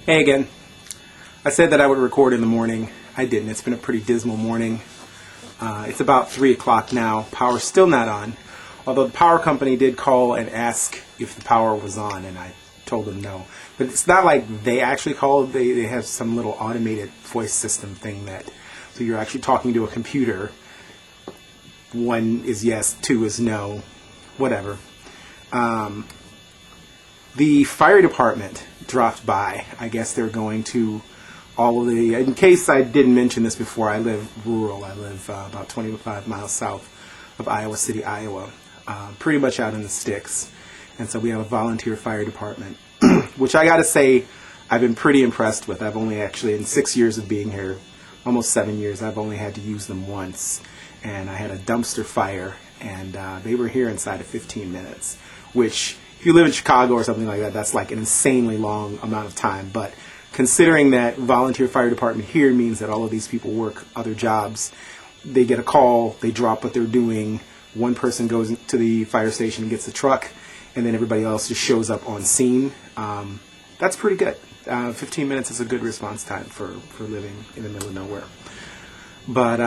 Hey again. I said that I would record in the morning. I didn't. It's been a pretty dismal morning. It's about 3 o'clock now. Power's still not on. Although the power company did call and ask if the power was on, and I told them no. But it's not like they actually called. They have some little automated voice system thing that, so you're actually talking to a computer. 1 is yes, 2 is no, whatever. The fire department dropped by. I guess they're going to all of the, in case I didn't mention this before, I live rural. I live about 25 miles south of Iowa City, Iowa, pretty much out in the sticks. And so we have a volunteer fire department, which I got to say I've been pretty impressed with. I've only actually, in 6 years of being here, almost 7 years, I've only had to use them once. And I had a dumpster fire, and they were here inside of 15 minutes, which, if you live in Chicago or something like that, that's like an insanely long amount of time. But considering that volunteer fire department here means that all of these people work other jobs, they get a call, they drop what they're doing, one person goes to the fire station and gets a truck, and then everybody else just shows up on scene. That's pretty good. 15 minutes is a good response time for living in the middle of nowhere. But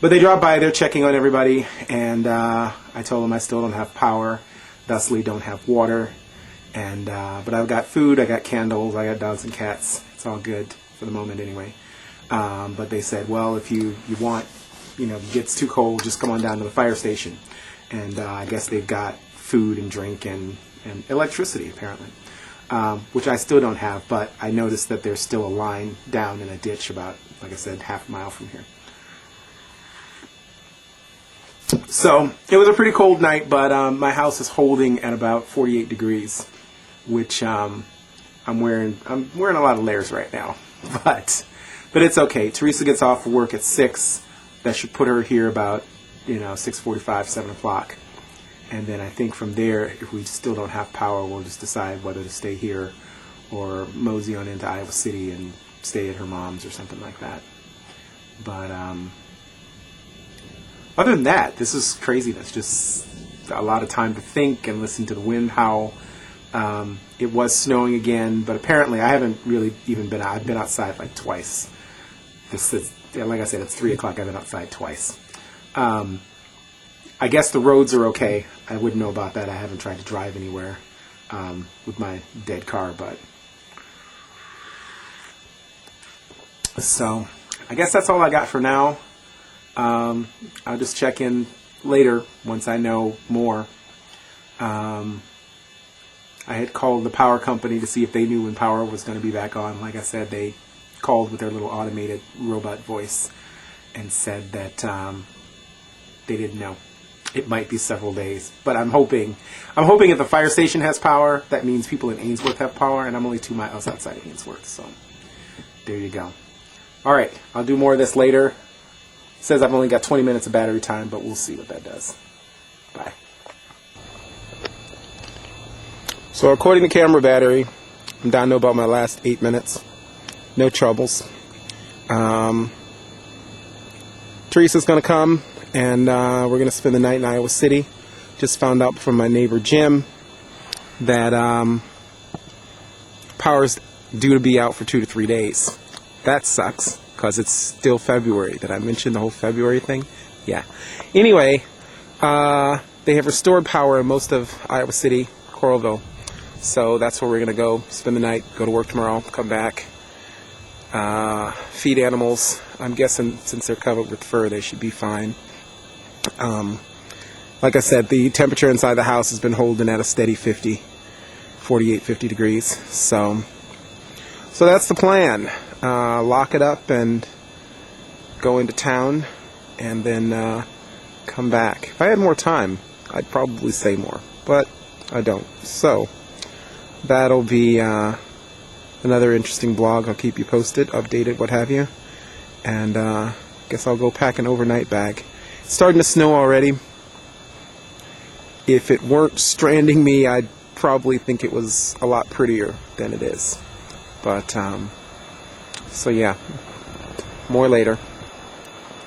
they drop by, they're checking on everybody, and I told them I still don't have power, thusly don't have water, and but I've got food, I got candles, I got dogs and cats. It's all good for the moment anyway. But they said, well, if you want, if it gets too cold, just come on down to the fire station. And I guess they've got food and drink and electricity, apparently, which I still don't have, but I noticed that there's still a line down in a ditch about, like I said, half a mile from here. So it was a pretty cold night, but my house is holding at about 48 degrees, which I'm wearing a lot of layers right now, but it's okay. Teresa gets off of work at 6. That should put her here about 6:45, 7 o'clock, and then I think from there, if we still don't have power, we'll just decide whether to stay here or mosey on into Iowa City and stay at her mom's or something like that. But other than that, this is craziness. Just a lot of time to think and listen to the wind howl. It was snowing again, but apparently I haven't really even been out. I've been outside like twice. Like I said, it's 3 o'clock. I've been outside twice. I guess the roads are okay. I wouldn't know about that. I haven't tried to drive anywhere with my dead car, but so I guess that's all I got for now. I'll just check in later once I know more. I had called the power company to see if they knew when power was going to be back on. Like I said, they called with their little automated robot voice and said that they didn't know. It might be several days, but I'm hoping if the fire station has power, that means people in Ainsworth have power, and I'm only 2 miles outside of Ainsworth, so there you go. All right, I'll do more of this later. It says I've only got 20 minutes of battery time, but we'll see what that does. Bye. So according to camera battery, I'm down to about my last 8 minutes. No troubles. Teresa's going to come, and we're going to spend the night in Iowa City. Just found out from my neighbor Jim that power's due to be out for 2 to 3 days. That sucks, because it's still February. Did I mention the whole February thing? Yeah. Anyway, they have restored power in most of Iowa City, Coralville. So that's where we're going to go, spend the night, go to work tomorrow, come back, feed animals. I'm guessing since they're covered with fur, they should be fine. Like I said, the temperature inside the house has been holding at a steady 48, 50 degrees. So that's the plan. Lock it up and go into town and then come back. If I had more time, I'd probably say more, but I don't. So that'll be another interesting vlog. I'll keep you posted, updated, what have you. And guess I'll go pack an overnight bag. It's starting to snow already. If it weren't stranding me, I'd probably think it was a lot prettier than it is. But so yeah, more later.